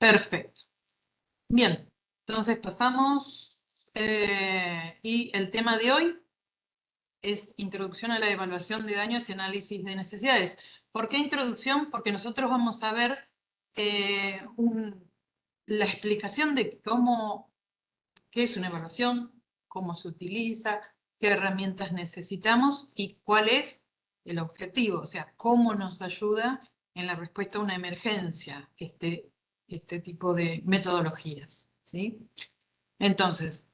Perfecto. Bien, entonces pasamos y el tema de hoy es introducción a la evaluación de daños y análisis de necesidades. ¿Por qué introducción? Porque nosotros vamos a ver la explicación de qué es una evaluación, cómo se utiliza, qué herramientas necesitamos y cuál es el objetivo, o sea, cómo nos ayuda en la respuesta a una emergencia este tipo de metodologías, ¿sí? Entonces,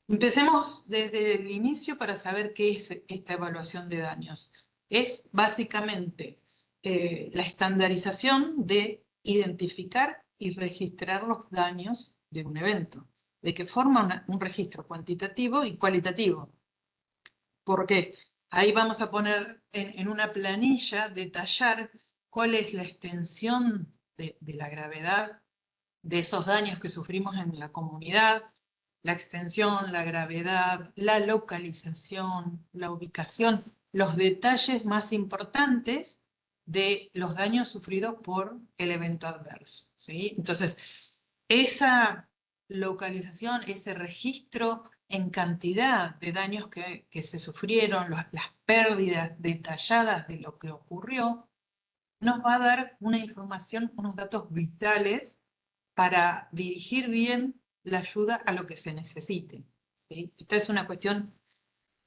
empecemos desde el inicio para saber qué es esta evaluación de daños. Es básicamente la estandarización de identificar y registrar los daños de un evento, de que forma un registro cuantitativo y cualitativo. ¿Por qué? Ahí vamos a poner en una planilla, detallar cuál es la extensión de la gravedad de esos daños que sufrimos en la comunidad, la extensión, la gravedad, la localización, la ubicación, los detalles más importantes de los daños sufridos por el evento adverso, ¿sí? Entonces, esa localización, ese registro en cantidad de daños que se sufrieron, las pérdidas detalladas de lo que ocurrió, nos va a dar una información, unos datos vitales para dirigir bien la ayuda a lo que se necesite, ¿sí? Esta es una cuestión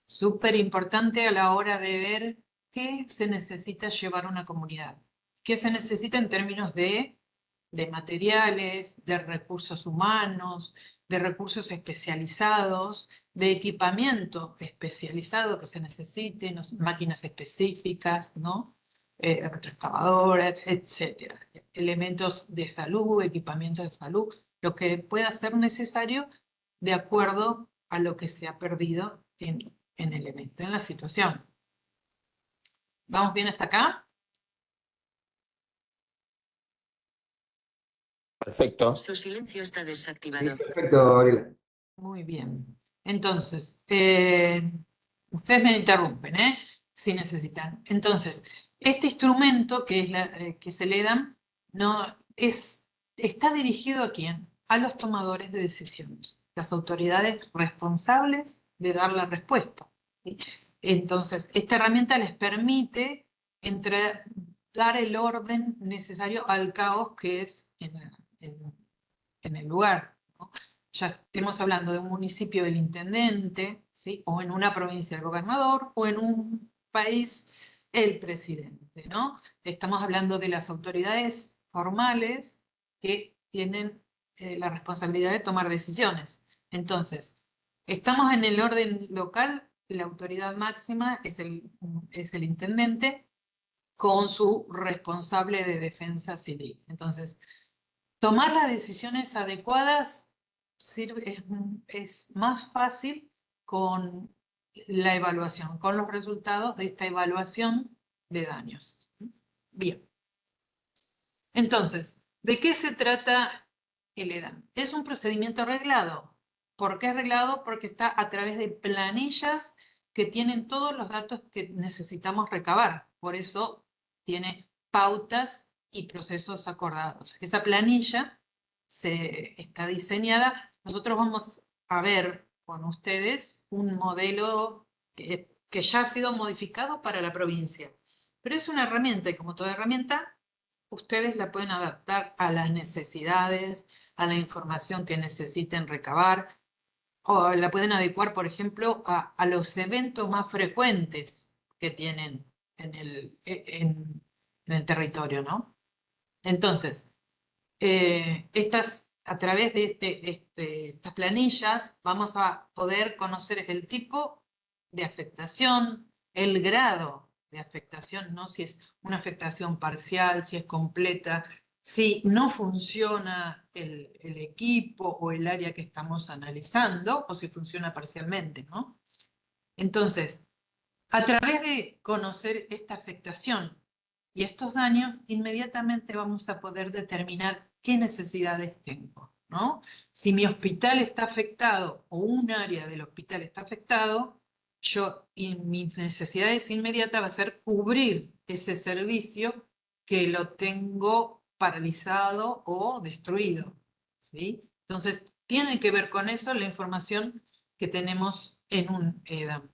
súper importante a la hora de ver qué se necesita llevar a una comunidad, qué se necesita en términos de materiales, de recursos humanos, de recursos especializados, de equipamiento especializado que se necesite, no sé, máquinas específicas, ¿no? Retroexcavadoras, etcétera. Elementos de salud, equipamiento de salud, lo que pueda ser necesario de acuerdo a lo que se ha perdido en el evento, en la situación. ¿Vamos bien hasta acá? Perfecto. Su silencio está Sí, desactivado. perfecto, Gabriela. Muy bien. Entonces, ustedes me interrumpen, si necesitan. Entonces, este instrumento que es que se le dan, está dirigido ¿a quién? A los tomadores de decisiones, las autoridades responsables de dar la respuesta, ¿sí? Entonces, esta herramienta les permite dar el orden necesario al caos que es en el lugar, ¿no? Ya estemos hablando de un municipio del intendente, ¿sí? O en una provincia el gobernador, o en un país el presidente, ¿no? Estamos hablando de las autoridades formales que tienen la responsabilidad de tomar decisiones. Entonces, estamos en el orden local, la autoridad máxima es el intendente con su responsable de defensa civil. Entonces, tomar las decisiones adecuadas es más fácil con la evaluación, con los resultados de esta evaluación de daños. Bien. Entonces, ¿de qué se trata el EDAN? Es un procedimiento reglado. ¿Por qué es reglado? Porque está a través de planillas que tienen todos los datos que necesitamos recabar. Por eso tiene pautas y procesos acordados. Esa planilla está diseñada. Nosotros vamos a ver con ustedes un modelo que ya ha sido modificado para la provincia. Pero es una herramienta y como toda herramienta, ustedes la pueden adaptar a las necesidades, a la información que necesiten recabar, o la pueden adecuar, por ejemplo, a los eventos más frecuentes que tienen en el territorio, ¿no? Entonces, a través de estas planillas vamos a poder conocer el tipo de afectación, el grado de afectación, ¿no? Si es una afectación parcial, si es completa, si no funciona el equipo o el área que estamos analizando, o si funciona parcialmente, ¿no? Entonces, a través de conocer esta afectación y estos daños, inmediatamente vamos a poder determinar qué necesidades tengo, ¿no? Si mi hospital está afectado o un área del hospital está afectado, mis necesidades inmediatas va a ser cubrir ese servicio que lo tengo paralizado o destruido, ¿sí? Entonces, tiene que ver con eso la información que tenemos en un EDAM.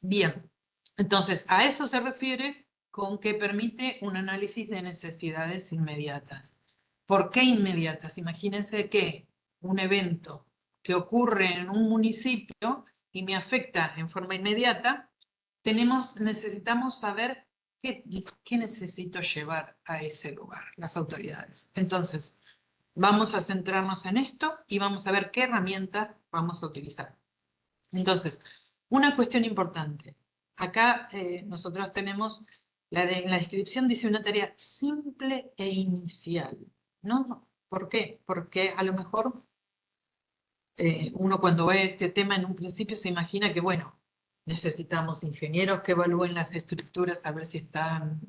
Bien, entonces, a eso se refiere con que permite un análisis de necesidades inmediatas. ¿Por qué inmediatas? Imagínense que un evento que ocurre en un municipio y me afecta en forma inmediata, necesitamos saber qué necesito llevar a ese lugar, las autoridades. Entonces, vamos a centrarnos en esto y vamos a ver qué herramientas vamos a utilizar. Entonces, una cuestión importante. Acá nosotros tenemos, en la descripción dice una tarea simple e inicial, ¿no? ¿Por qué? Porque a lo mejor uno cuando ve este tema en un principio se imagina que, bueno, necesitamos ingenieros que evalúen las estructuras a ver si están,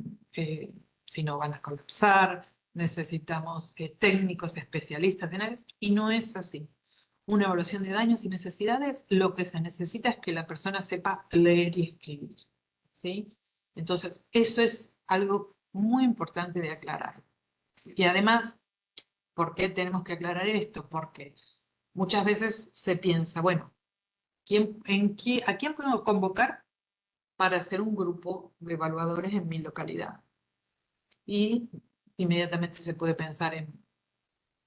si no van a colapsar, necesitamos técnicos especialistas en áreas, y no es así. Una evaluación de daños y necesidades, lo que se necesita es que la persona sepa leer y escribir, ¿sí? Entonces, eso es algo muy importante de aclarar. Y además, ¿por qué tenemos que aclarar esto? Porque muchas veces se piensa, bueno, ¿a quién puedo convocar para hacer un grupo de evaluadores en mi localidad? Y inmediatamente se puede pensar en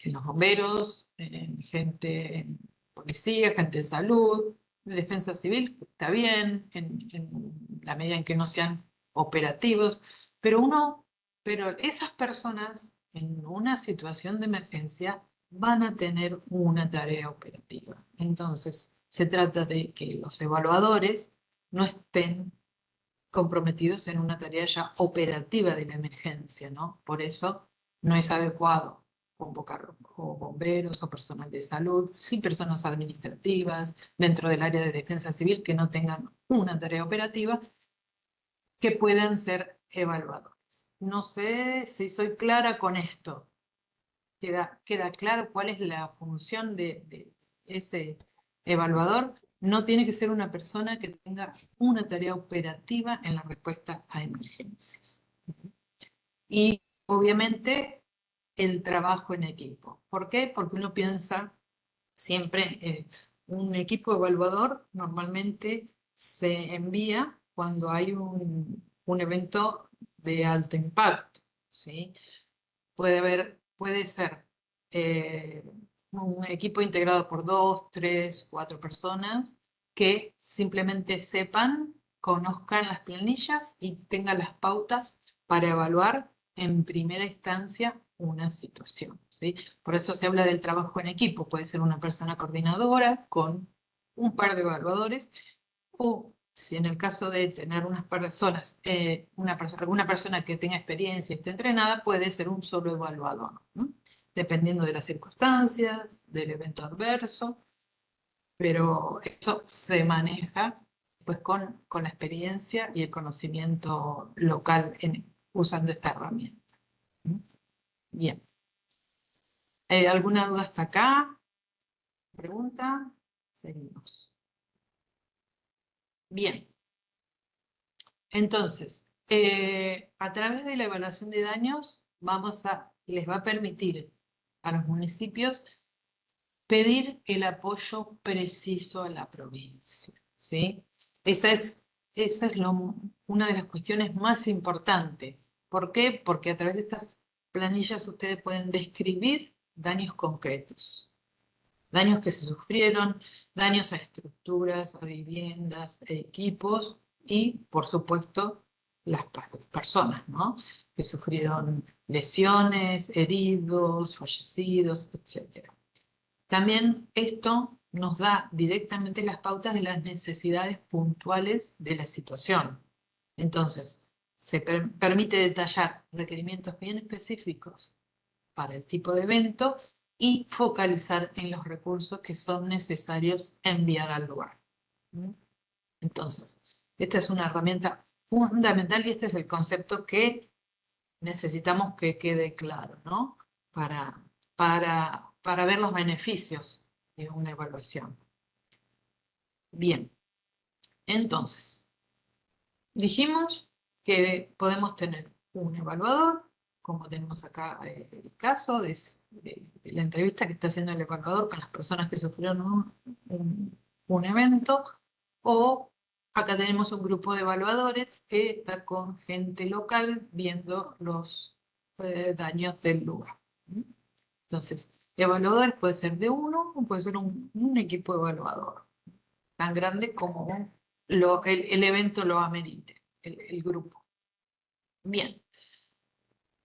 los bomberos, en gente, en policía, gente de salud, de defensa civil, está bien, en la medida en que no sean operativos, pero esas personas en una situación de emergencia van a tener una tarea operativa. Entonces, se trata de que los evaluadores no estén comprometidos en una tarea ya operativa de la emergencia, ¿no? Por eso no es adecuado convocar o bomberos o personal de salud, sí personas administrativas dentro del área de defensa civil que no tengan una tarea operativa que puedan ser evaluadores. No sé si soy clara con esto. ¿Queda claro cuál es la función de ese evaluador? No tiene que ser una persona que tenga una tarea operativa en la respuesta a emergencias. Y obviamente el trabajo en equipo. ¿Por qué? Porque uno piensa siempre, un equipo evaluador normalmente se envía cuando hay un evento de alto impacto, ¿sí? Puede ser un equipo integrado por 2, 3, 4 personas que simplemente sepan, conozcan las planillas y tengan las pautas para evaluar en primera instancia una situación, ¿sí? Por eso se habla del trabajo en equipo. Puede ser una persona coordinadora con un par de evaluadores o si en el caso de tener unas personas, alguna persona que tenga experiencia y esté entrenada, puede ser un solo evaluador, ¿no? Dependiendo de las circunstancias, del evento adverso, pero eso se maneja pues con la experiencia y el conocimiento local usando esta herramienta. Bien. ¿Alguna duda hasta acá? ¿Pregunta? Seguimos. Bien. Entonces, a través de la evaluación de daños, les va a permitir a los municipios pedir el apoyo preciso a la provincia, ¿sí? Esa es una de las cuestiones más importantes. ¿Por qué? Porque a través de estas planillas ustedes pueden describir daños concretos. Daños que se sufrieron, daños a estructuras, a viviendas, a equipos y, por supuesto, las personas, ¿no? Que sufrieron lesiones, heridos, fallecidos, etc. También esto nos da directamente las pautas de las necesidades puntuales de la situación. Entonces, se permite detallar requerimientos bien específicos para el tipo de evento y focalizar en los recursos que son necesarios enviar al lugar. Entonces, esta es una herramienta fundamental y este es el concepto que necesitamos que quede claro, ¿no? Para ver los beneficios de una evaluación. Bien, entonces, dijimos que podemos tener un evaluador como tenemos acá el caso de la entrevista que está haciendo el evaluador con las personas que sufrieron un evento, o acá tenemos un grupo de evaluadores que está con gente local viendo los daños del lugar. Entonces, evaluadores puede ser de uno o puede ser un equipo evaluador, tan grande como el evento lo amerite, el grupo. Bien.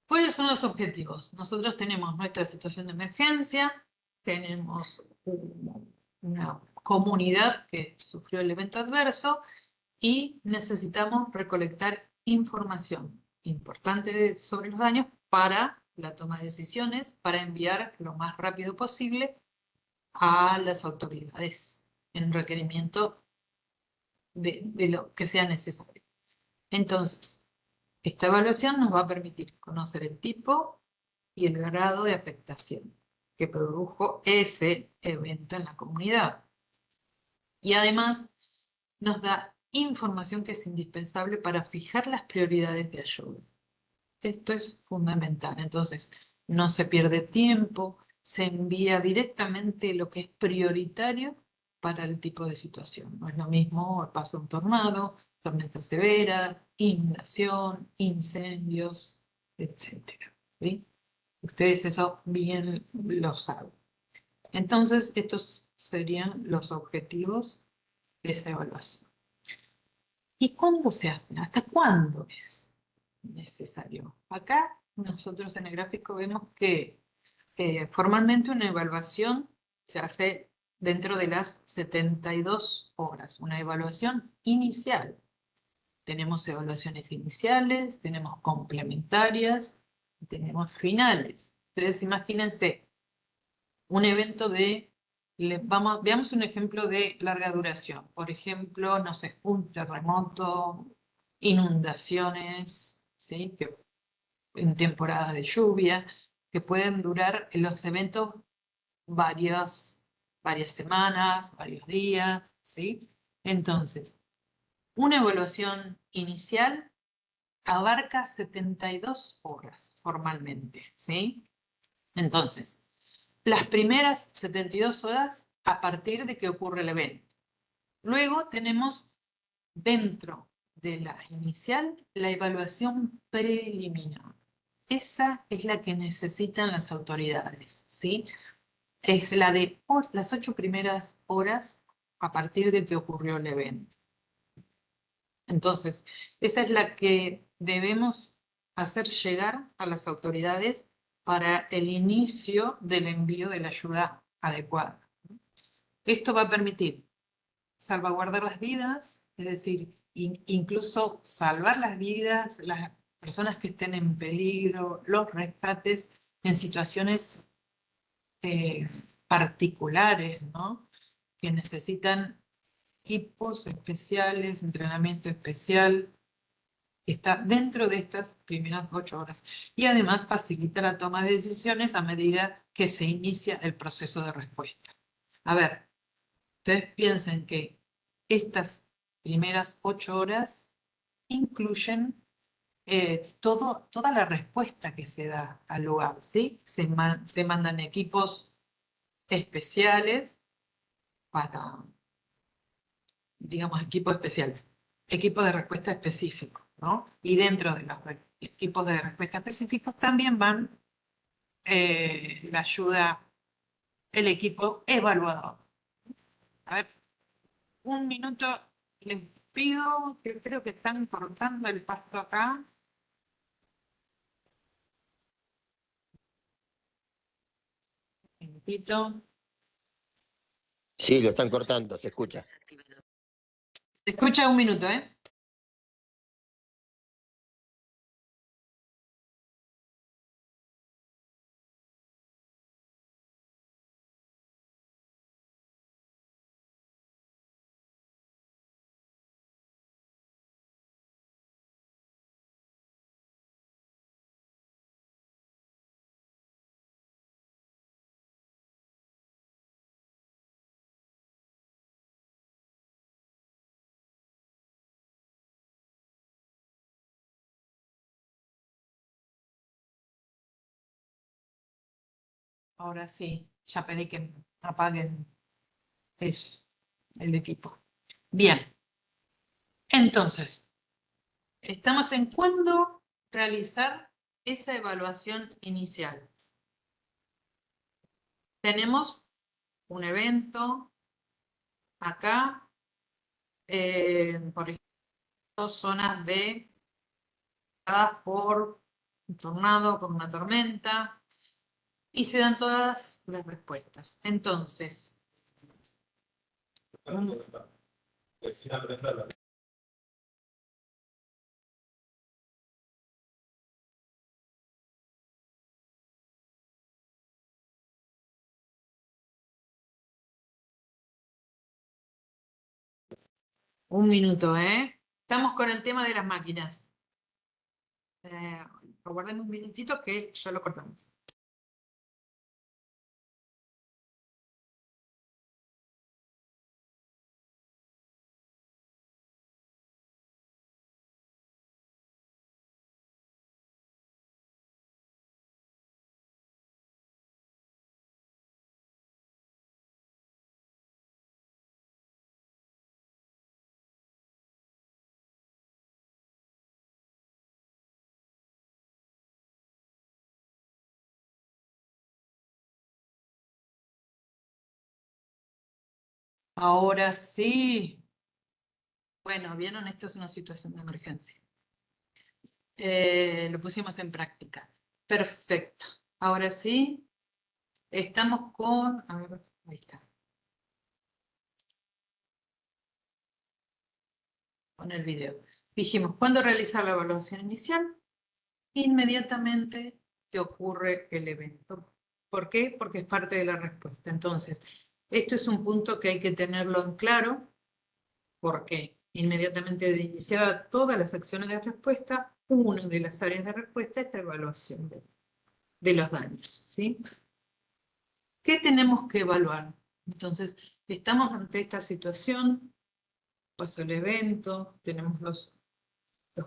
¿Cuáles son los objetivos? Nosotros tenemos nuestra situación de emergencia, tenemos una comunidad que sufrió el evento adverso y necesitamos recolectar información importante sobre los daños para la toma de decisiones, para enviar lo más rápido posible a las autoridades en requerimiento de lo que sea necesario. Entonces, esta evaluación nos va a permitir conocer el tipo y el grado de afectación que produjo ese evento en la comunidad. Y además nos da información que es indispensable para fijar las prioridades de ayuda. Esto es fundamental. Entonces, no se pierde tiempo, se envía directamente lo que es prioritario para el tipo de situación. No es lo mismo el paso de un tornado, tormenta severa, inundación, incendios, etc. ¿Sí? Ustedes eso bien lo saben. Entonces, estos serían los objetivos de esa evaluación. ¿Y cuándo se hace? ¿Hasta cuándo es necesario? Acá nosotros en el gráfico vemos que formalmente una evaluación se hace dentro de las 72 horas, una evaluación inicial. Tenemos evaluaciones iniciales, tenemos complementarias, tenemos finales. Ustedes imagínense un evento veamos un ejemplo de larga duración. Por ejemplo, no sé, un terremoto, inundaciones, ¿sí? Que en temporada de lluvia, que pueden durar los eventos varias semanas, varios días, ¿sí? Entonces, una evaluación inicial abarca 72 horas formalmente, ¿sí? Entonces, las primeras 72 horas a partir de que ocurre el evento. Luego tenemos dentro de la inicial la evaluación preliminar. Esa es la que necesitan las autoridades, ¿sí? Es la de las 8 primeras horas a partir de que ocurrió el evento. Entonces, esa es la que debemos hacer llegar a las autoridades para el inicio del envío de la ayuda adecuada. Esto va a permitir salvaguardar las vidas, es decir, incluso salvar las vidas, las personas que estén en peligro, los rescates en situaciones particulares, ¿no? Que necesitan equipos especiales, entrenamiento especial, está dentro de estas primeras 8 horas. Y además facilita la toma de decisiones a medida que se inicia el proceso de respuesta. A ver, ustedes piensen que estas primeras 8 horas incluyen toda la respuesta que se da al lugar, ¿sí? Se mandan equipos especiales para, digamos, equipos especiales, equipos de respuesta específicos, ¿no? Y dentro de los equipos de respuesta específicos también van la ayuda, el equipo evaluador. A ver, un minuto les pido, que creo que están cortando el pasto acá. Un minutito. Sí, lo están cortando, se escucha. Se escucha un minuto, ¿eh? Ahora sí, ya pedí que apaguen eso, el equipo. Bien. Entonces, estamos en cuándo realizar esa evaluación inicial. Tenemos un evento acá, por ejemplo, zonas de por un tornado, por una tormenta, y se dan todas las respuestas. Entonces, un minuto, ¿eh? Estamos con el tema de las máquinas. Aguardemos un minutito que ya lo cortamos. Ahora sí. Bueno, vieron, esto es una situación de emergencia. Lo pusimos en práctica. Perfecto. Ahora sí, estamos con... A ver, ahí está. Con el video. Dijimos, ¿cuándo realizar la evaluación inicial? Inmediatamente que ocurre el evento. ¿Por qué? Porque es parte de la respuesta. Entonces, esto es un punto que hay que tenerlo en claro. Porque inmediatamente de iniciada todas las acciones de respuesta, una de las áreas de respuesta es la evaluación de los daños, ¿sí? ¿Qué tenemos que evaluar? Entonces, estamos ante esta situación, pasó el evento, tenemos los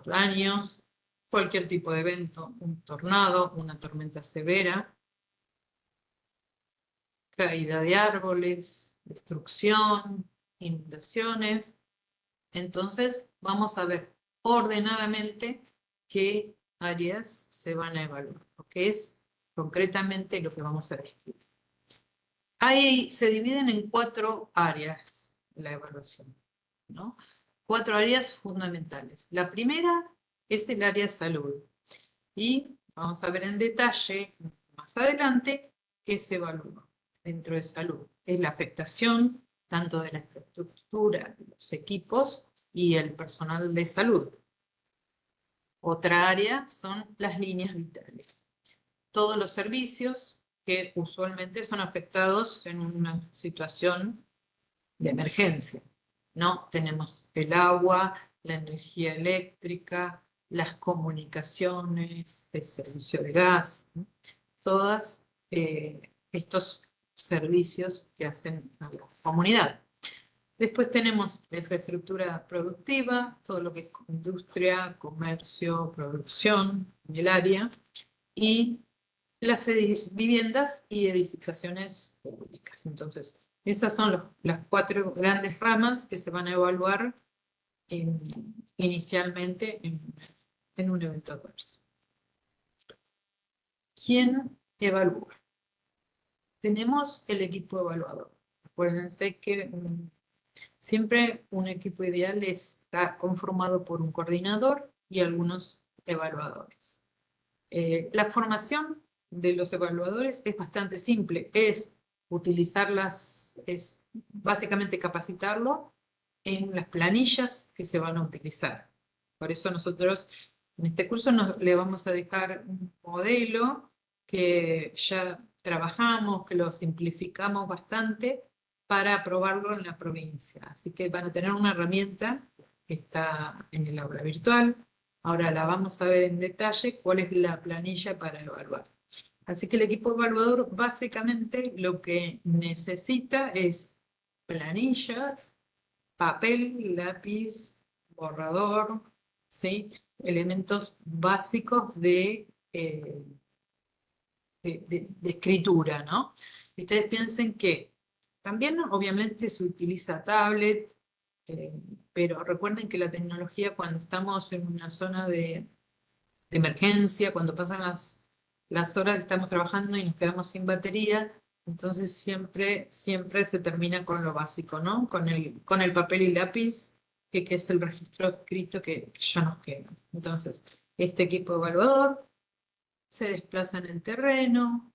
daños, cualquier tipo de evento, un tornado, una tormenta severa, caída de árboles, destrucción, inundaciones. Entonces, vamos a ver ordenadamente qué áreas se van a evaluar, porque es concretamente lo que vamos a describir. Ahí se dividen en 4 áreas la evaluación, ¿no? 4 áreas fundamentales. La primera es el área salud. Y vamos a ver en detalle más adelante qué se evalúa dentro de salud. Es la afectación tanto de la infraestructura, los equipos y el personal de salud. Otra área son las líneas vitales. Todos los servicios que usualmente son afectados en una situación de emergencia, ¿no? Tenemos el agua, la energía eléctrica, las comunicaciones, el servicio de gas, ¿no? Todos estos servicios que hacen a la comunidad. Después tenemos la infraestructura productiva, todo lo que es industria, comercio, producción en el área, y las viviendas y edificaciones públicas. Entonces, esas son las 4 grandes ramas que se van a evaluar inicialmente en un evento adverso. ¿Quién evalúa? Tenemos el equipo evaluador. Acuérdense que siempre un equipo ideal está conformado por un coordinador y algunos evaluadores. La formación de los evaluadores es bastante simple, es utilizarlas, es básicamente capacitarlo en las planillas que se van a utilizar. Por eso nosotros en este curso le vamos a dejar un modelo que ya trabajamos, que lo simplificamos bastante para probarlo en la provincia. Así que van a tener una herramienta que está en el aula virtual. Ahora la vamos a ver en detalle cuál es la planilla para evaluar. Así que el equipo evaluador básicamente lo que necesita es planillas, papel, lápiz, borrador, ¿sí? Elementos básicos de de escritura, ¿no? Ustedes piensen que también obviamente se utiliza tablet, pero recuerden que la tecnología cuando estamos en una zona de emergencia, cuando pasan las horas que estamos trabajando y nos quedamos sin batería, entonces siempre se termina con lo básico, ¿no? Con el papel y lápiz, que es el registro escrito que ya nos queda. Entonces, este equipo evaluador se desplaza en el terreno,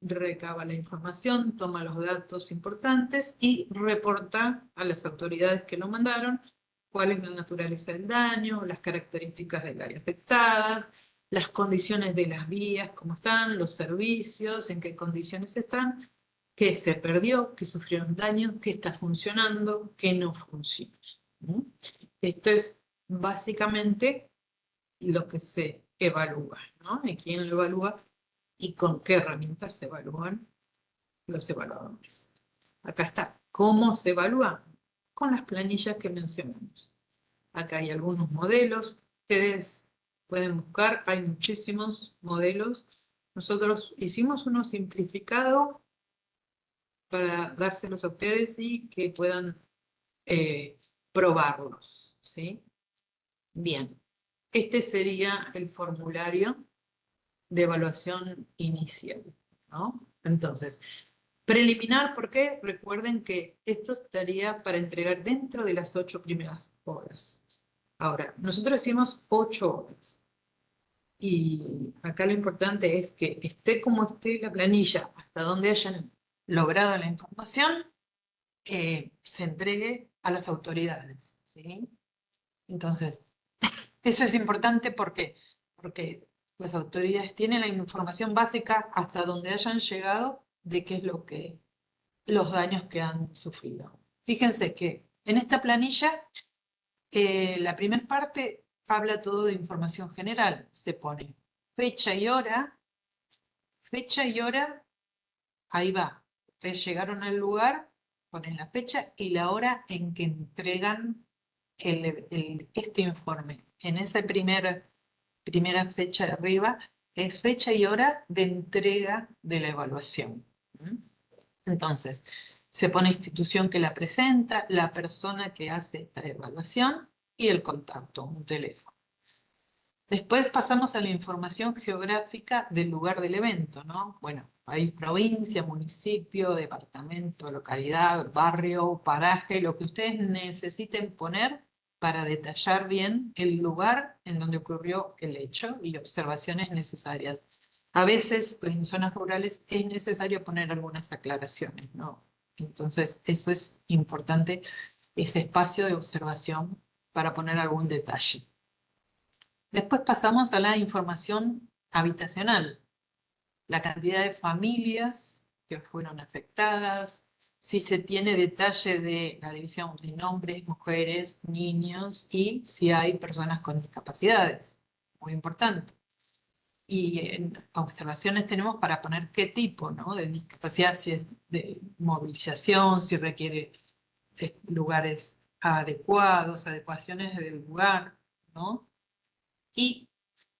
recaba la información, toma los datos importantes y reporta a las autoridades que lo mandaron cuál es la naturaleza del daño, las características del área afectada, las condiciones de las vías, cómo están, los servicios, en qué condiciones están, qué se perdió, qué sufrieron daño, qué está funcionando, qué no funciona. ¿Mm? Esto es básicamente lo que se evalúa, ¿no? ¿Y quién lo evalúa? ¿Y con qué herramientas se evalúan los evaluadores? Acá está. ¿Cómo se evalúa? Con las planillas que mencionamos. Acá hay algunos modelos. Ustedes pueden buscar, hay muchísimos modelos. Nosotros hicimos uno simplificado para dárselos a ustedes y que puedan probarlos, ¿sí? Bien, este sería el formulario de evaluación inicial, ¿no? Entonces, preliminar, ¿por qué? Recuerden que esto estaría para entregar dentro de las 8 primeras horas. Ahora, nosotros hicimos 8 horas. Y acá lo importante es que esté como esté la planilla, hasta donde hayan logrado la información, se entregue a las autoridades, ¿sí? Entonces, eso es importante porque las autoridades tienen la información básica hasta donde hayan llegado de qué es los daños que han sufrido. Fíjense que en esta planilla, la primera parte habla todo de información general. Se pone fecha y hora, ahí va. Ustedes llegaron al lugar, ponen la fecha y la hora en que entregan este informe. En esa primera fecha de arriba es fecha y hora de entrega de la evaluación. ¿Mm? Entonces, se pone institución que la presenta, la persona que hace esta evaluación y el contacto, un teléfono. Después pasamos a la información geográfica del lugar del evento, ¿no? Bueno, país, provincia, municipio, departamento, localidad, barrio, paraje, lo que ustedes necesiten poner para detallar bien el lugar en donde ocurrió el hecho y observaciones necesarias. A veces en zonas rurales es necesario poner algunas aclaraciones, ¿no? Entonces, eso es importante, ese espacio de observación para poner algún detalle. Después pasamos a la información habitacional, la cantidad de familias que fueron afectadas, si se tiene detalle de la división de hombres, mujeres, niños y si hay personas con discapacidades, muy importante. Y en observaciones tenemos para poner qué tipo, ¿no? De discapacidad, si es de movilización, si requiere lugares adecuados, adecuaciones del lugar, ¿no? Y,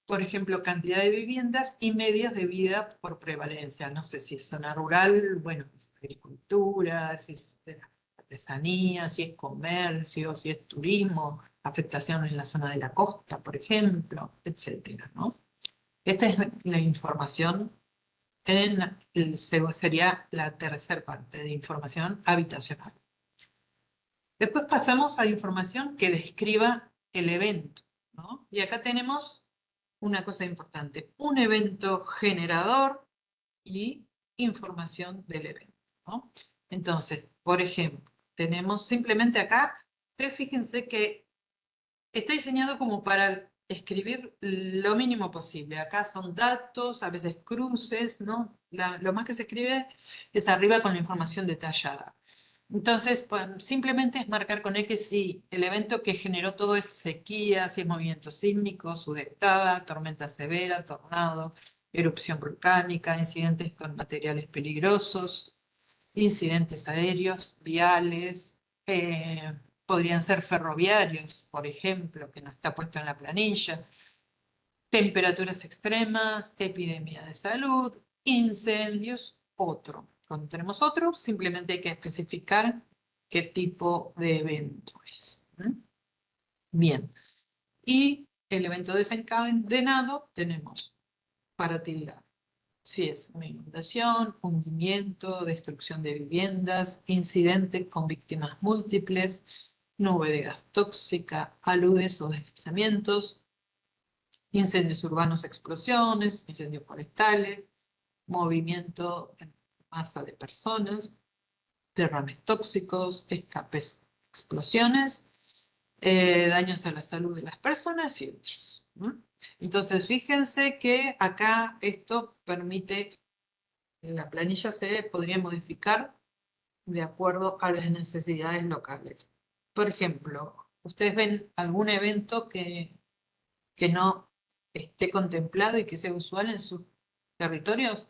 por ejemplo, cantidad de viviendas y medios de vida por prevalencia. No sé si es zona rural, bueno, es agricultura, si es artesanía, si es comercio, si es turismo, afectaciones en la zona de la costa, por ejemplo, etcétera, ¿no? Esta es la información sería la tercera parte de información habitacional. Después pasamos a información que describa el evento, ¿no? Y acá tenemos una cosa importante, un evento generador y información del evento, ¿no? Entonces, por ejemplo, tenemos simplemente acá, ustedes fíjense que está diseñado como para escribir lo mínimo posible. Acá son datos, a veces cruces, ¿no? Lo más que se escribe es arriba con la información detallada. Entonces, pues, simplemente es marcar con X si el evento que generó todo es sequía, si es movimiento sísmico, sudestada, tormenta severa, tornado, erupción volcánica, incidentes con materiales peligrosos, incidentes aéreos, viales, podrían ser ferroviarios, por ejemplo, que no está puesto en la planilla, temperaturas extremas, epidemia de salud, Incendios, otro. Cuando tenemos otro, simplemente hay que especificar qué tipo de evento es. Bien. Y el evento desencadenado tenemos para tildar. Si es una inundación, hundimiento, destrucción de viviendas, incidente con víctimas múltiples, nube de gas tóxica, aludes o deslizamientos, incendios urbanos, explosiones, incendios forestales, movimiento en masa de personas, derrames tóxicos, escapes, explosiones, daños a la salud de las personas y otros. Entonces, fíjense que acá esto permite, la planilla se podría modificar de acuerdo a las necesidades locales. Por ejemplo, ¿ustedes ven algún evento que no esté contemplado y que sea usual en sus territorios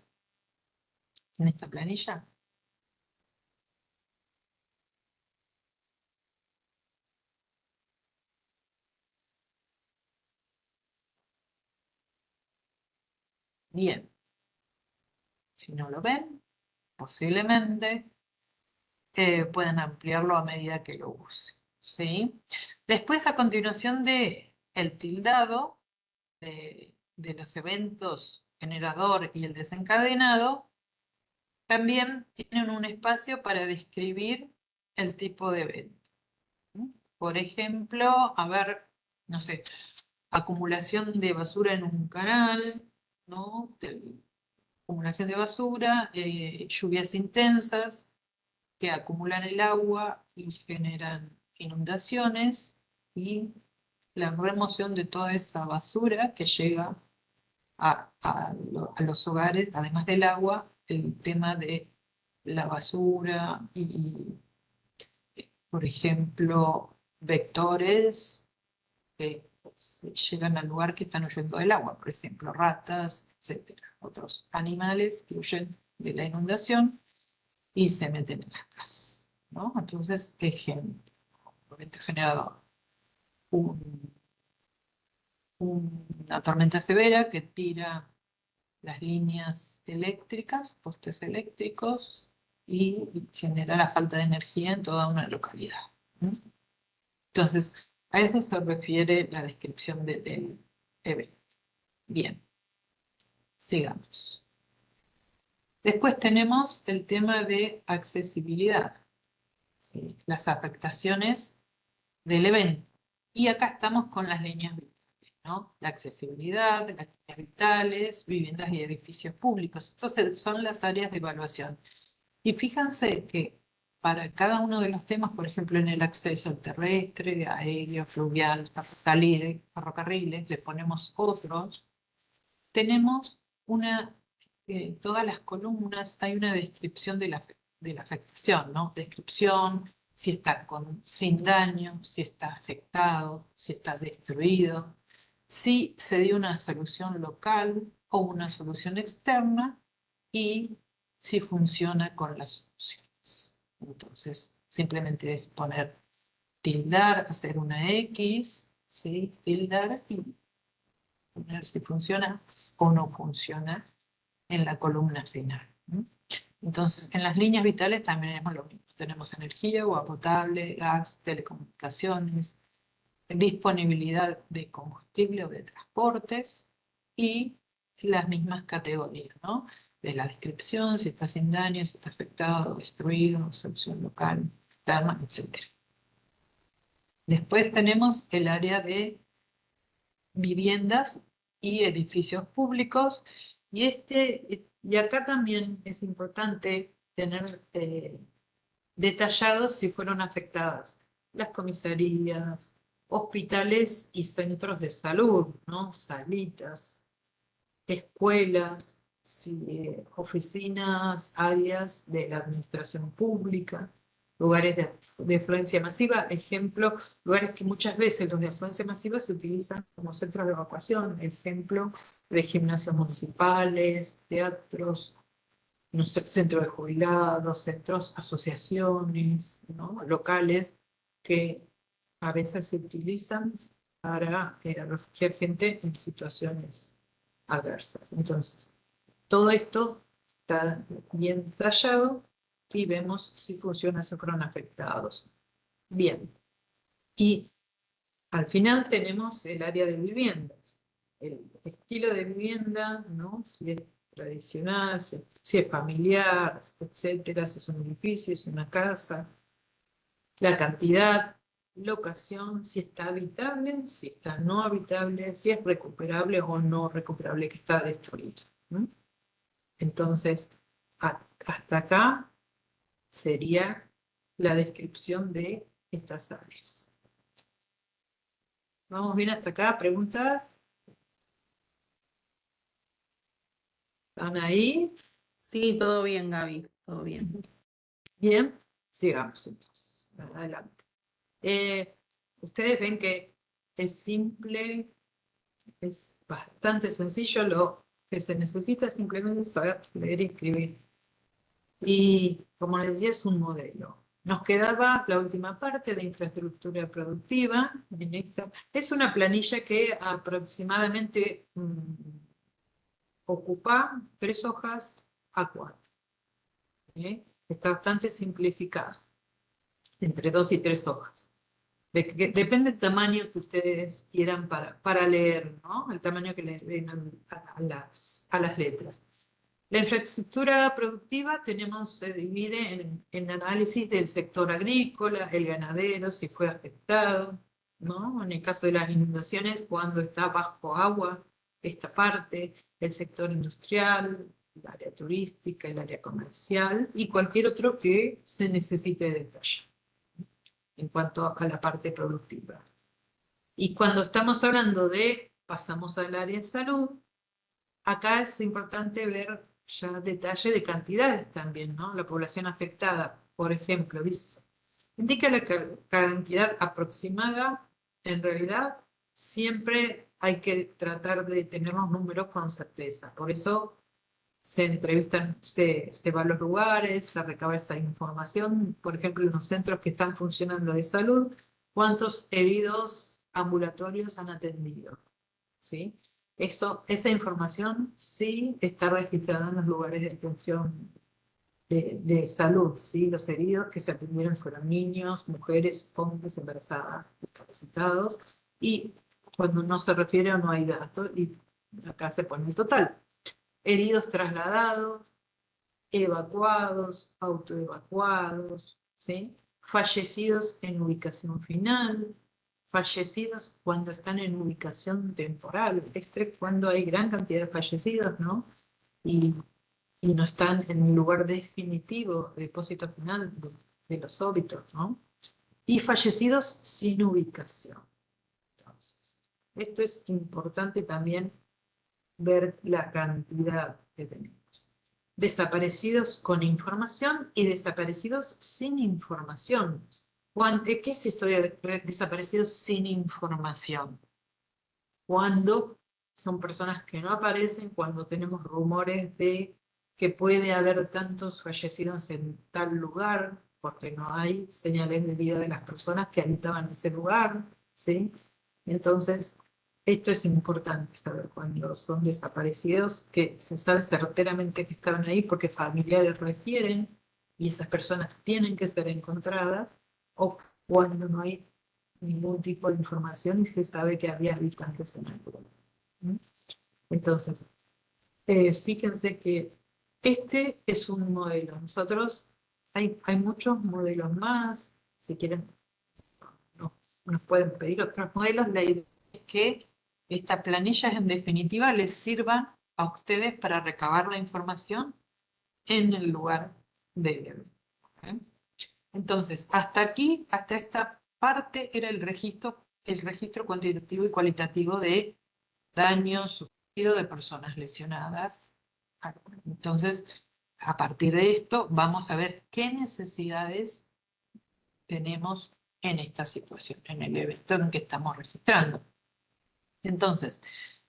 en esta planilla? Bien, si no lo ven, posiblemente pueden ampliarlo a medida que lo use. ¿Sí? Después, a continuación de el tildado de los eventos generador y el desencadenado, también tienen un espacio para describir el tipo de evento. Por ejemplo, a ver, no sé, acumulación de basura en un canal, ¿no? Acumulación de basura, lluvias intensas que acumulan el agua y generan inundaciones y la remoción de toda esa basura que llega a los hogares, además del agua, el tema de la basura y por ejemplo, vectores que llegan al lugar que están huyendo del agua, por ejemplo, ratas, etcétera, otros animales que huyen de la inundación y se meten en las casas, ¿no? Entonces, ejemplo, evento generador, una tormenta severa que tira las líneas eléctricas, postes eléctricos y genera la falta de energía en toda una localidad. Entonces, a eso se refiere la descripción del evento. Bien, sigamos. Después tenemos el tema de accesibilidad, ¿sí? Las afectaciones del evento. Y acá estamos con las líneas vitales, ¿no? La accesibilidad, las líneas vitales, viviendas y edificios públicos. Entonces, son las áreas de evaluación. Y fíjense que para cada uno de los temas, por ejemplo, en el acceso terrestre, aéreo, fluvial, ferrocarriles, le ponemos otros, tenemos todas las columnas, hay una descripción de la afectación, ¿no? Descripción, si está sin daño, si está afectado, si está destruido, si se dio una solución local o una solución externa y si funciona con las soluciones. Entonces, simplemente es poner tildar, hacer una X, ¿sí? Tildar y poner si funciona o no funciona en la columna final. Entonces, en las líneas vitales también tenemos lo mismo. Tenemos energía, agua potable, gas, telecomunicaciones, disponibilidad de combustible o de transportes y las mismas categorías, ¿no? De la descripción, si está sin daño, si está afectado, destruido, solución local, externa, etc. Después tenemos el área de viviendas y edificios públicos. Y acá también es importante tener detallados si fueron afectadas las comisarías, hospitales y centros de salud, ¿no? Salitas, escuelas, oficinas, áreas de la administración pública, lugares de afluencia masiva, ejemplo, lugares que muchas veces los de afluencia masiva se utilizan como centros de evacuación, ejemplo de gimnasios municipales, teatros, no sé, centros de jubilados, centros, asociaciones, ¿no? Locales que a veces se utilizan para refugiar gente en situaciones adversas. Entonces, todo esto está bien detallado y vemos si funciona si fueron afectados. Bien. Y al final tenemos el área de viviendas. El estilo de vivienda, ¿no? Si es tradicional, si es familiar, etcétera, si es un edificio, si es una casa. La cantidad, locación, si está habitable, si está no habitable, si es recuperable o no recuperable, que está destruido. ¿Mm? Entonces, hasta acá sería la descripción de estas áreas. ¿Vamos bien hasta acá? ¿Preguntas? ¿Están ahí? Sí, todo bien, Gaby, todo bien. Bien, sigamos entonces. Adelante. Ustedes ven que es simple, es bastante sencillo, lo que se necesita es simplemente saber leer y escribir. Y como les decía, es un modelo. Nos quedaba la última parte de infraestructura productiva. Es una planilla que aproximadamente ocupa 3 hojas a 4. Está bastante simplificado, entre 2 y 3 hojas. Depende del tamaño que ustedes quieran para leer, ¿no? El tamaño que le den a las letras. La infraestructura productiva se divide en análisis del sector agrícola, el ganadero, si fue afectado, ¿no? En el caso de las inundaciones, cuando está bajo agua, esta parte, el sector industrial, el área turística, el área comercial y cualquier otro que se necesite detallar en cuanto a la parte productiva. Y cuando estamos hablando pasamos al área de salud, acá es importante ver ya detalle de cantidades también, ¿no? La población afectada, por ejemplo, indica la cantidad aproximada. En realidad, siempre hay que tratar de tener los números con certeza. Por eso se entrevistan, se va a los lugares, se recaba esa información. Por ejemplo, en los centros que están funcionando de salud, ¿cuántos heridos ambulatorios han atendido? ¿Sí? Esa información sí está registrada en los lugares de atención de salud, ¿sí? Los heridos que se atendieron fueron niños, mujeres, hombres, embarazadas, discapacitados, y cuando no se refiere o no hay datos, y acá se pone el total. Heridos trasladados, evacuados, autoevacuados, ¿sí? Fallecidos en ubicación final, fallecidos cuando están en ubicación temporal. Esto es cuando hay gran cantidad de fallecidos, ¿no? Y no están en el lugar definitivo de depósito final de los óbitos, ¿no? Y fallecidos sin ubicación. Entonces, esto es importante también ver la cantidad que tenemos. Desaparecidos con información y desaparecidos sin información. ¿Qué es esto de desaparecidos sin información? Cuando son personas que no aparecen, cuando tenemos rumores de que puede haber tantos fallecidos en tal lugar, porque no hay señales de vida de las personas que habitaban ese lugar, ¿sí? Entonces, esto es importante saber cuando son desaparecidos, que se sabe certeramente que estaban ahí porque familiares refieren y esas personas tienen que ser encontradas, o cuando no hay ningún tipo de información y se sabe que había habitantes en el lugar. Entonces, fíjense que este es un modelo. Nosotros, hay muchos modelos más, si quieren nos pueden pedir otros modelos. La idea es que esta planilla en definitiva les sirva a ustedes para recabar la información en el lugar del evento. Entonces, hasta aquí, hasta esta parte, era el registro cuantitativo y cualitativo de daños sufridos de personas lesionadas. Entonces, a partir de esto, vamos a ver qué necesidades tenemos en esta situación, en el evento en que estamos registrando. Entonces,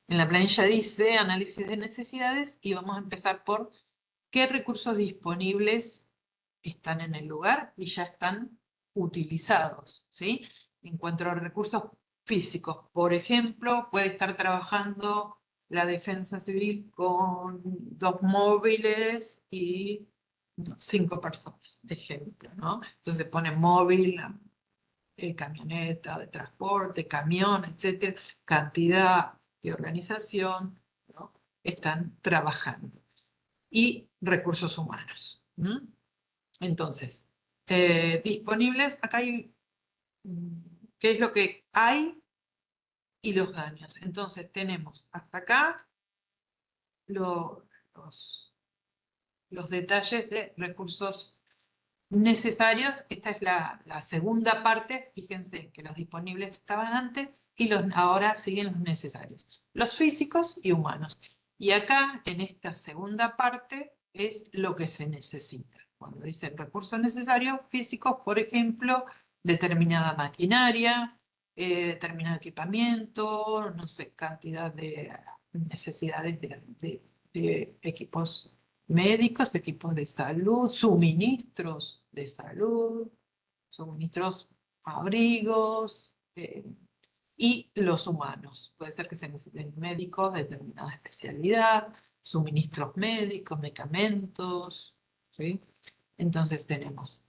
en la planilla dice análisis de necesidades y vamos a empezar por qué recursos disponibles están en el lugar y ya están utilizados, ¿sí? En cuanto a recursos físicos, por ejemplo, puede estar trabajando la defensa civil con 2 móviles y 5 personas, ejemplo, ¿no? Entonces pone móvil, camioneta de transporte, camión, etcétera, cantidad de organización, ¿no? Están trabajando. Y recursos humanos. Entonces, disponibles, acá hay qué es lo que hay y los daños. Entonces tenemos hasta acá los detalles de recursos necesarios. Esta es la segunda parte. Fíjense que los disponibles estaban antes y ahora siguen los necesarios. Los físicos y humanos. Y acá, en esta segunda parte, es lo que se necesita. Cuando dice recursos necesarios, físicos, por ejemplo, determinada maquinaria, determinado equipamiento, no sé, cantidad de necesidades de equipos médicos, equipos de salud, suministros de salud, suministros, abrigos, y los humanos. Puede ser que se necesiten médicos de determinada especialidad, suministros médicos, medicamentos, ¿sí? Entonces tenemos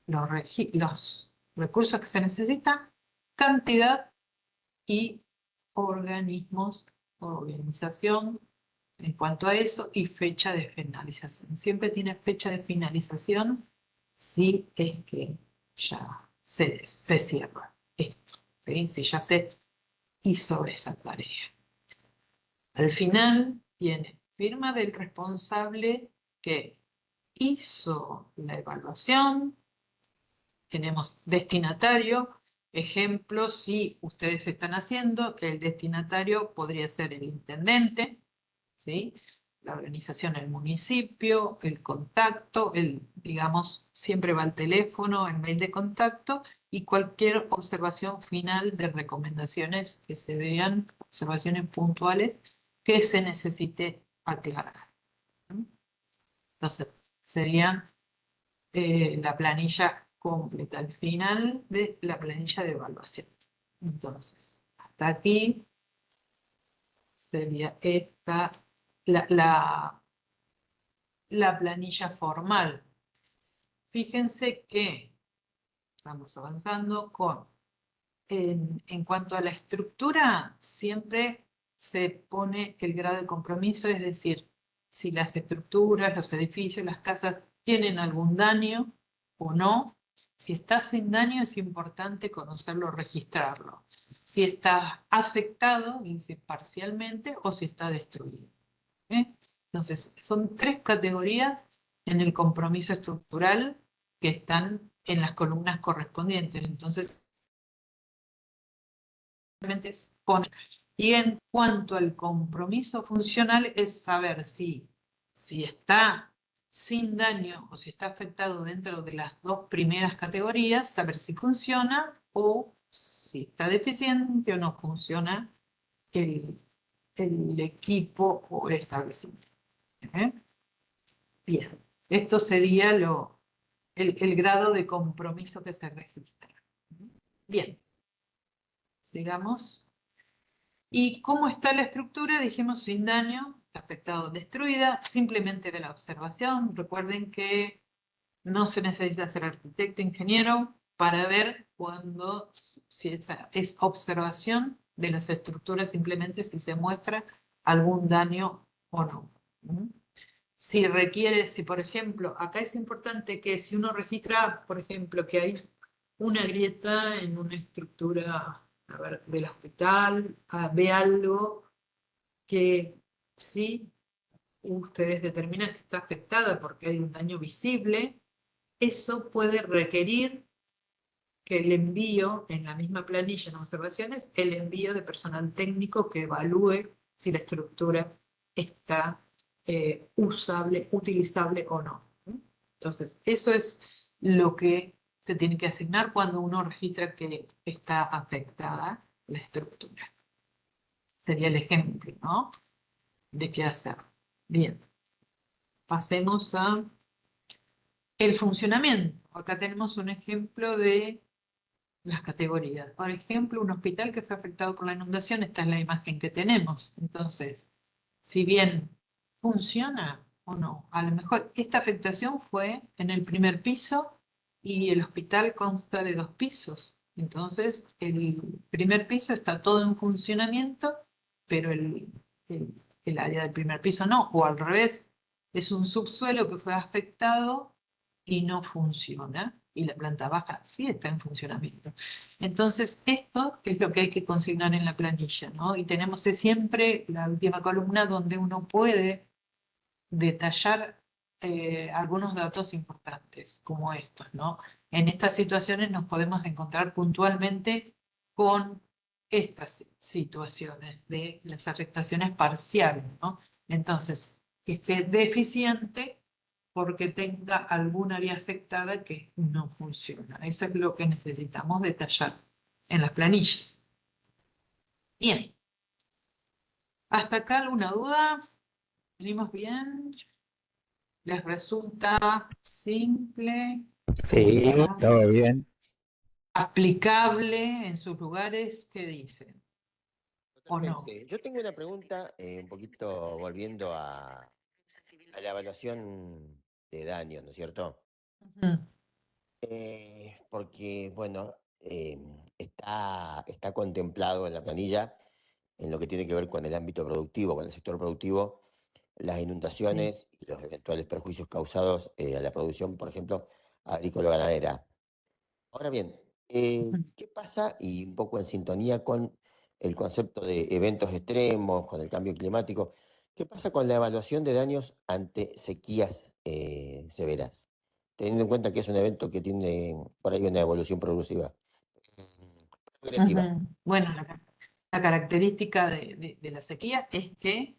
los recursos que se necesitan, cantidad y organismos o organización en cuanto a eso y fecha de finalización. Siempre tiene fecha de finalización si es que ya se cierra esto, ¿sí? Si ya se hizo esa tarea. Al final tiene firma del responsable que hizo la evaluación. Tenemos destinatario. Ejemplo, si ustedes están haciendo, el destinatario podría ser el intendente, ¿sí? La organización, el municipio, el contacto, digamos, siempre va el teléfono, el mail de contacto y cualquier observación final de recomendaciones que se vean, observaciones puntuales que se necesite aclarar. Entonces, serían la planilla completa, al final de la planilla de evaluación. Entonces, hasta aquí sería esta la planilla formal. Fíjense que vamos avanzando en cuanto a la estructura, siempre se pone el grado de compromiso, es decir, si las estructuras, los edificios, las casas tienen algún daño o no. Si está sin daño es importante conocerlo, registrarlo. Si está afectado, es decir, parcialmente, o si está destruido. Entonces, son 3 categorías en el compromiso estructural que están en las columnas correspondientes. Entonces, y en cuanto al compromiso funcional, es saber si está sin daño o si está afectado dentro de las 2 primeras categorías, saber si funciona o si está deficiente o no funciona el equipo o el establecimiento. Bien, esto sería el grado de compromiso que se registra. Bien, sigamos. ¿Y cómo está la estructura? Dijimos sin daño, afectado, destruida, simplemente de la observación. Recuerden que no se necesita ser arquitecto, ingeniero, para ver si esa es observación de las estructuras, simplemente si se muestra algún daño o no. Si requiere, si por ejemplo, acá es importante que si uno registra, por ejemplo, que hay una grieta en una estructura, a ver, del hospital, ve algo que sí ustedes determinan que está afectada porque hay un daño visible, eso puede requerir que el envío, en la misma planilla en observaciones, el envío de personal técnico que evalúe si la estructura está usable, utilizable o no. Entonces, eso es lo que se tiene que asignar cuando uno registra que está afectada la estructura. Sería el ejemplo, ¿no? De qué hacer. Bien. Pasemos a el funcionamiento. Acá tenemos un ejemplo de las categorías. Por ejemplo, un hospital que fue afectado por la inundación, esta es la imagen que tenemos. Entonces, si bien funciona o no, a lo mejor esta afectación fue en el primer piso y el hospital consta de 2 pisos. Entonces, el primer piso está todo en funcionamiento, pero el- el área del primer piso no, o al revés, es un subsuelo que fue afectado y no funciona, y la planta baja sí está en funcionamiento. Entonces, esto es lo que hay que consignar en la planilla, ¿no? Y tenemos siempre la última columna donde uno puede detallar algunos datos importantes, como estos, ¿no? En estas situaciones nos podemos encontrar puntualmente con estas situaciones de las afectaciones parciales, ¿no? Entonces, que esté deficiente porque tenga algún área afectada que no funciona. Eso es lo que necesitamos detallar en las planillas. Bien, ¿hasta acá alguna duda? ¿Venimos bien? ¿Les resulta simple, Sí, todo bien. aplicable en sus lugares? ¿Qué dicen? ¿O no? Totalmente. Yo tengo una pregunta, un poquito volviendo a la evaluación de daños, ¿no es cierto? Ujú. Porque, bueno, está contemplado en la planilla, en lo que tiene que ver con el ámbito productivo, con el sector productivo, las Sí. inundaciones y los eventuales perjuicios causados a la producción, por ejemplo, agrícola-ganadera. Ahora bien, Ujú. ¿qué pasa? Y un poco en sintonía con el concepto de eventos extremos, con el cambio climático, ¿qué pasa con la evaluación de daños ante sequías severas? Teniendo en cuenta que es un evento que tiene por ahí una evolución progresiva. Ujú. Bueno, la característica de la sequía es que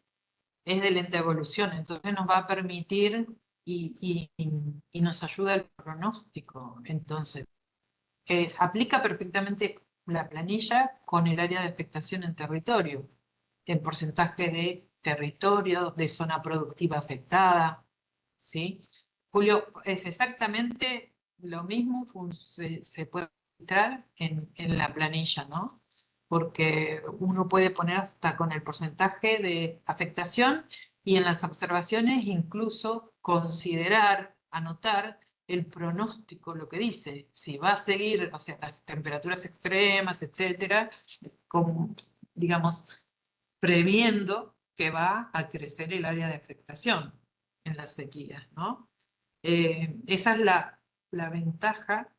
es de lenta evolución, entonces nos va a permitir y nos ayuda el pronóstico. Entonces, aplica perfectamente la planilla con el área de afectación en territorio, en porcentaje de territorio, de zona productiva afectada, ¿sí? Julio, es exactamente lo mismo, se puede entrar en la planilla, ¿no? Porque uno puede poner hasta con el porcentaje de afectación y en las observaciones incluso considerar, anotar el pronóstico, lo que dice, si va a seguir, o sea, las temperaturas extremas, etcétera, como, digamos, previendo que va a crecer el área de afectación en las sequías, ¿no? Esa es la ventaja,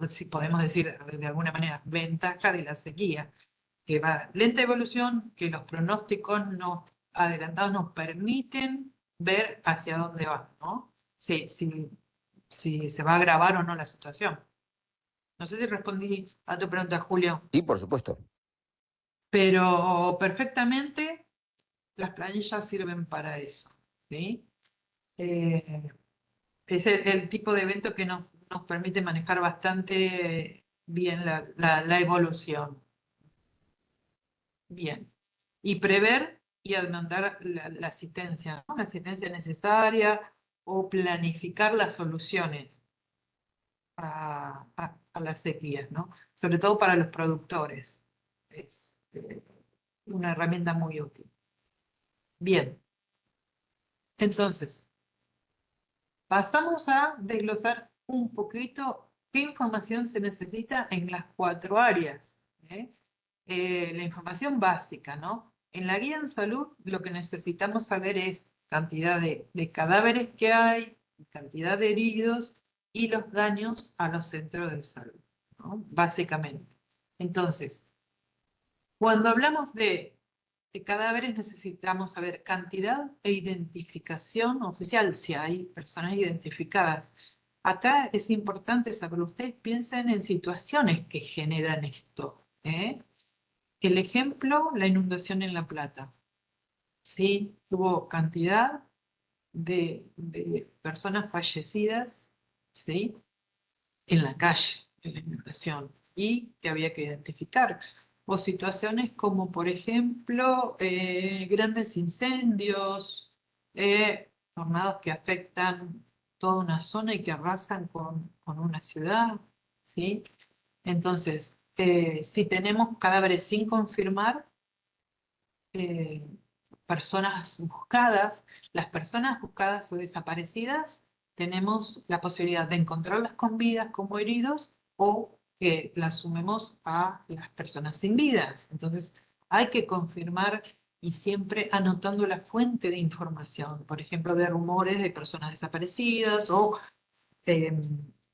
si podemos decir de alguna manera, ventaja de la sequía, que va lenta evolución, que los pronósticos adelantados nos permiten ver hacia dónde va, ¿no? Si se va a agravar o no la situación. No sé si respondí a tu pregunta, Julio, Sí, por supuesto. pero perfectamente las planillas sirven para eso, ¿sí? Eh, es el tipo de evento que nos permite manejar bastante bien la evolución. Bien. Y prever y demandar la asistencia, ¿no? La asistencia necesaria o planificar las soluciones a las sequías, ¿no? Sobre todo para los productores. Es una herramienta muy útil. Bien, entonces, pasamos a desglosar un poquito qué información se necesita en las 4 áreas. La información básica, ¿no? En la guía en salud lo que necesitamos saber es cantidad de cadáveres que hay, cantidad de heridos y los daños a los centros de salud, ¿no? Básicamente. Entonces, cuando hablamos de cadáveres necesitamos saber cantidad e identificación oficial, si hay personas identificadas. Acá es importante saber, ustedes piensen en situaciones que generan esto, ¿eh? El ejemplo, la inundación en La Plata. Sí, hubo cantidad de personas fallecidas, ¿sí? En la calle, en la inundación, y que había que identificar. O situaciones como, por ejemplo, grandes incendios, tornados que afectan toda una zona y que arrasan con una ciudad, ¿sí? Entonces, si tenemos cadáveres sin confirmar, personas buscadas, las personas buscadas o desaparecidas, tenemos la posibilidad de encontrarlas con vidas como heridos o que las sumemos a las personas sin vidas. Entonces, hay que confirmar y siempre anotando la fuente de información, por ejemplo, de rumores de personas desaparecidas o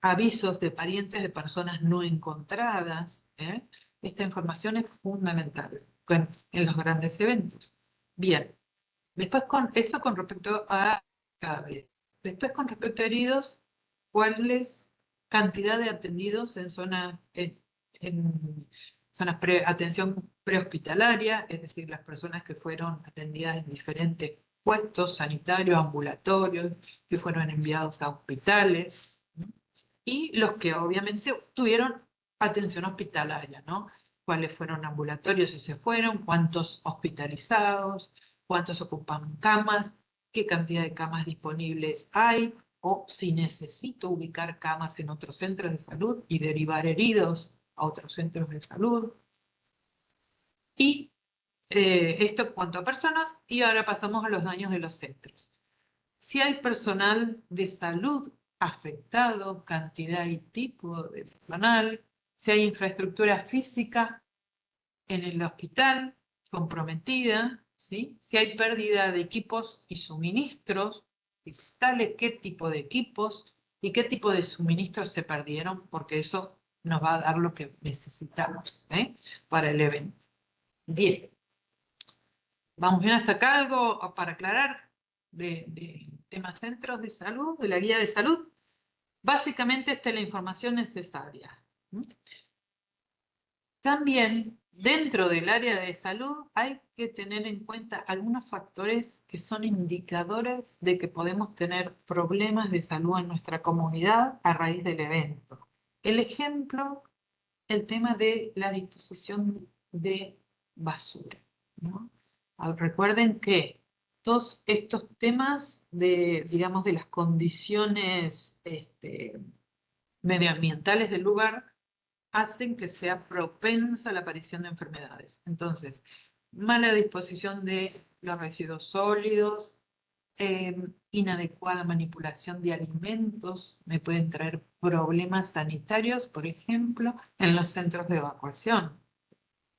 avisos de parientes de personas no encontradas. Esta información es fundamental en los grandes eventos. Bien, después esto con respecto a cadáveres. Después con respecto a heridos, ¿cuál es cantidad de atendidos en zonas atención prehospitalaria? Es decir, las personas que fueron atendidas en diferentes puestos sanitarios, ambulatorios, que fueron enviados a hospitales, ¿no? Y los que obviamente tuvieron atención hospitalaria, ¿no? ¿Cuáles fueron ambulatorios y se fueron? ¿Cuántos hospitalizados? ¿Cuántos ocupan camas? ¿Qué cantidad de camas disponibles hay? O si necesito ubicar camas en otros centros de salud y derivar heridos a otros centros de salud. Y esto en cuanto a personas, y ahora pasamos a los daños de los centros. Si hay personal de salud afectado, cantidad y tipo de personal, si hay infraestructura física en el hospital comprometida, ¿sí? Si hay pérdida de equipos y suministros hospitales, qué tipo de equipos y qué tipo de suministros se perdieron, porque eso nos va a dar lo que necesitamos para el evento. Bien. ¿Vamos bien hasta acá? ¿Algo para aclarar de temas centros de salud, de la guía de salud? Básicamente esta es la información necesaria. También dentro del área de salud hay que tener en cuenta algunos factores que son indicadores de que podemos tener problemas de salud en nuestra comunidad a raíz del evento. El ejemplo, el tema de la disposición de basura, ¿no? Recuerden que todos estos temas de, digamos, de las condiciones medioambientales del lugar hacen que sea propensa a la aparición de enfermedades. Entonces, mala disposición de los residuos sólidos, inadecuada manipulación de alimentos me pueden traer problemas sanitarios, por ejemplo, en los centros de evacuación.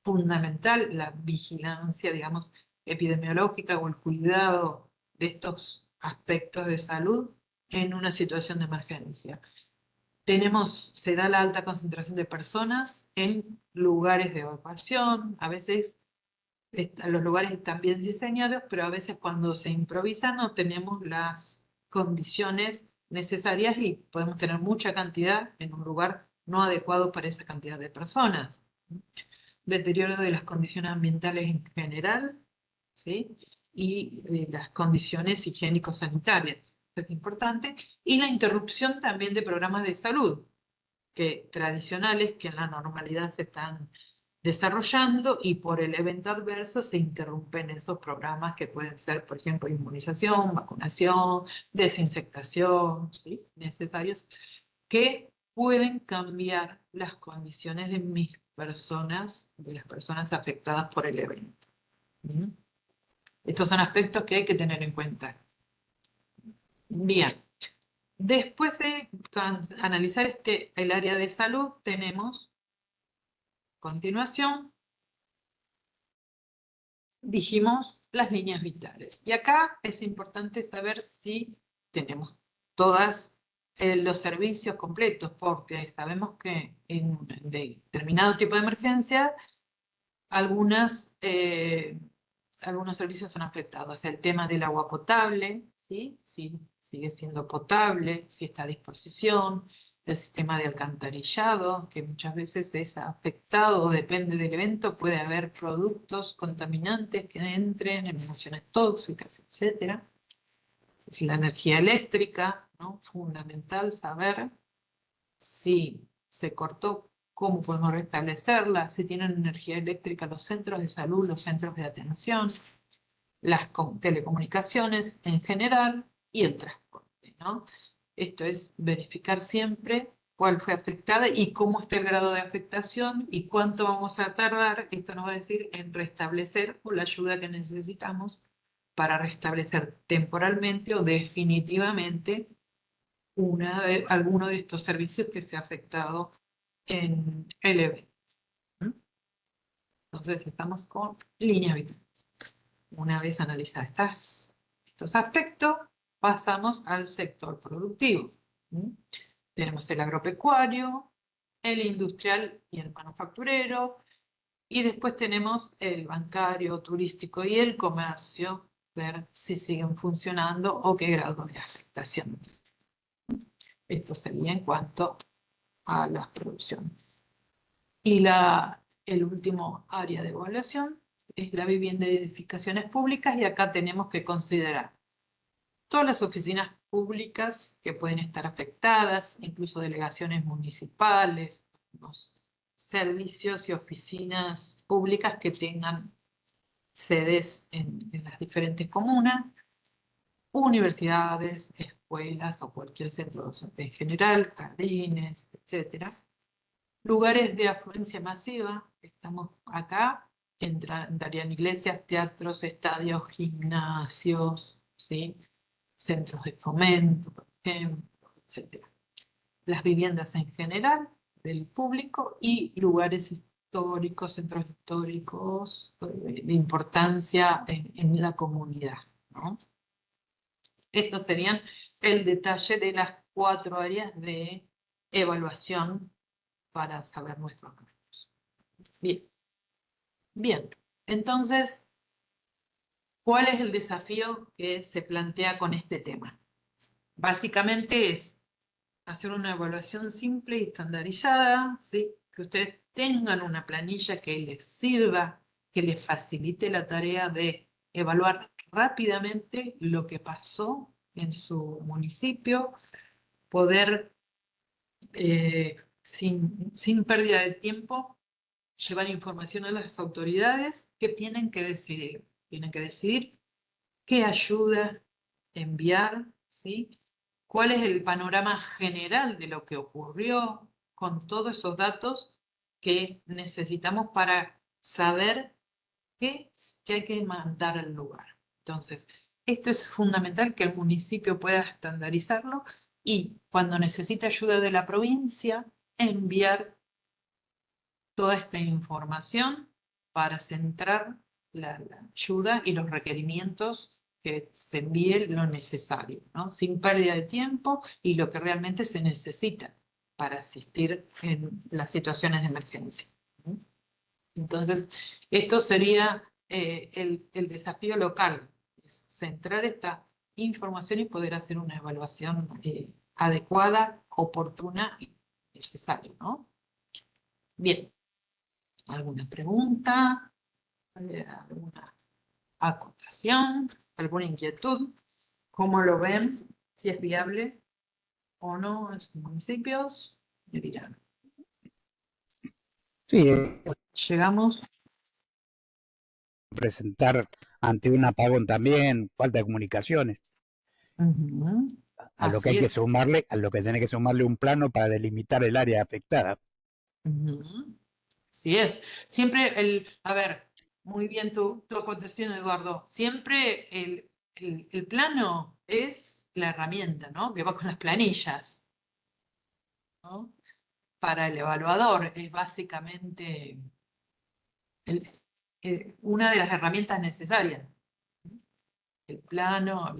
Fundamental la vigilancia, digamos, epidemiológica o el cuidado de estos aspectos de salud en una situación de emergencia. Se da la alta concentración de personas en lugares de evacuación, a veces los lugares están bien diseñados, pero a veces cuando se improvisa no tenemos las condiciones necesarias y podemos tener mucha cantidad en un lugar no adecuado para esa cantidad de personas. Deterioro de las condiciones ambientales en general, ¿sí? Y las condiciones higiénico-sanitarias, es importante, y la interrupción también de programas de salud, tradicionales que en la normalidad se están desarrollando y por el evento adverso se interrumpen esos programas que pueden ser, por ejemplo, inmunización, vacunación, desinsectación, ¿sí? Necesarios, que pueden cambiar las condiciones de mis personas, de las personas afectadas por el evento. Estos son aspectos que hay que tener en cuenta. Bien. Después de analizar el área de salud, tenemos, a continuación, dijimos las líneas vitales. Y acá es importante saber si tenemos todos los servicios completos, porque sabemos que en determinado tipo de emergencia, algunos servicios son afectados. El tema del agua potable, ¿sí? Si sigue siendo potable, si está a disposición. El sistema de alcantarillado, que muchas veces es afectado, depende del evento, puede haber productos contaminantes que entren, emisiones tóxicas, etc. La energía eléctrica, ¿no? Fundamental saber si se cortó, cómo podemos restablecerla, si tienen energía eléctrica los centros de salud, los centros de atención, las telecomunicaciones en general y el transporte, ¿no? Esto es verificar siempre cuál fue afectada y cómo está el grado de afectación y cuánto vamos a tardar, esto nos va a decir, en restablecer o la ayuda que necesitamos para restablecer temporalmente o definitivamente alguno de estos servicios que se ha afectado en el evento. ¿Mm? Entonces estamos con líneas vitales. Una vez analizadas estos aspectos, pasamos al sector productivo. ¿Mm? Tenemos el agropecuario, el industrial y el manufacturero, y después tenemos el bancario, turístico y el comercio, ver si siguen funcionando o qué grado de afectación. Esto sería en cuanto a las producciones. Y el último área de evaluación es la vivienda y edificaciones públicas, y acá tenemos que considerar todas las oficinas públicas que pueden estar afectadas, incluso delegaciones municipales, los servicios y oficinas públicas que tengan sedes en las diferentes comunas, universidades, escuelas o cualquier centro docente en general, jardines, etc. Lugares de afluencia masiva, estamos acá, entrarían iglesias, teatros, estadios, gimnasios, ¿sí? Centros de fomento, por ejemplo, etc. Las viviendas en general del público y lugares históricos, centros históricos de importancia en la comunidad, ¿no? Estos serían el detalle de las 4 áreas de evaluación para saber nuestros números. Bien. Bien. Entonces, ¿cuál es el desafío que se plantea con este tema? Básicamente es hacer una evaluación simple y estandarizada, ¿sí? Que ustedes tengan una planilla que les sirva, que les facilite la tarea de evaluar rápidamente lo que pasó en su municipio, poder, sin pérdida de tiempo, llevar información a las autoridades que tienen que decidir. Tienen que decidir qué ayuda enviar, ¿sí? ¿Cuál es el panorama general de lo que ocurrió con todos esos datos que necesitamos para saber qué hay que mandar al lugar? Entonces, esto es fundamental, que el municipio pueda estandarizarlo y cuando necesite ayuda de la provincia, enviar toda esta información para centrar la ayuda y los requerimientos, que se envíe lo necesario, ¿no? Sin pérdida de tiempo y lo que realmente se necesita para asistir en las situaciones de emergencia. Entonces, esto sería el desafío local, es centrar esta información y poder hacer una evaluación adecuada, oportuna y necesaria, ¿no? Bien. ¿Alguna pregunta? ¿Alguna acotación? ¿Alguna inquietud? ¿Cómo lo ven? ¿Si es viable o no en sus municipios? Me dirán. Sí, Llegamos. presentar ante un apagón también, falta de comunicaciones, Ujú. a lo que hay Así que es. sumarle, a lo que tiene que sumarle un plano para delimitar el área afectada. Ujú. Así es. Siempre a ver, muy bien tu acotación, Eduardo. Siempre el plano es la herramienta, ¿no? Que va con las planillas, ¿no? Para el evaluador es básicamente una de las herramientas necesarias. El plano,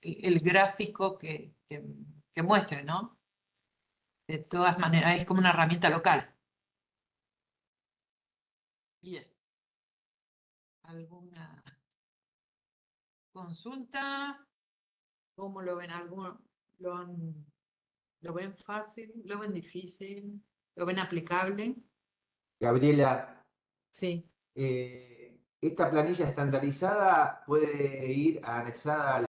el gráfico que muestre, ¿no? De todas maneras, es como una herramienta local. Bien. ¿Alguna consulta? ¿Cómo lo ven? ¿Lo ven fácil? ¿Lo ven difícil? ¿Lo ven aplicable? Gabriela, Sí. esta planilla estandarizada puede ir anexada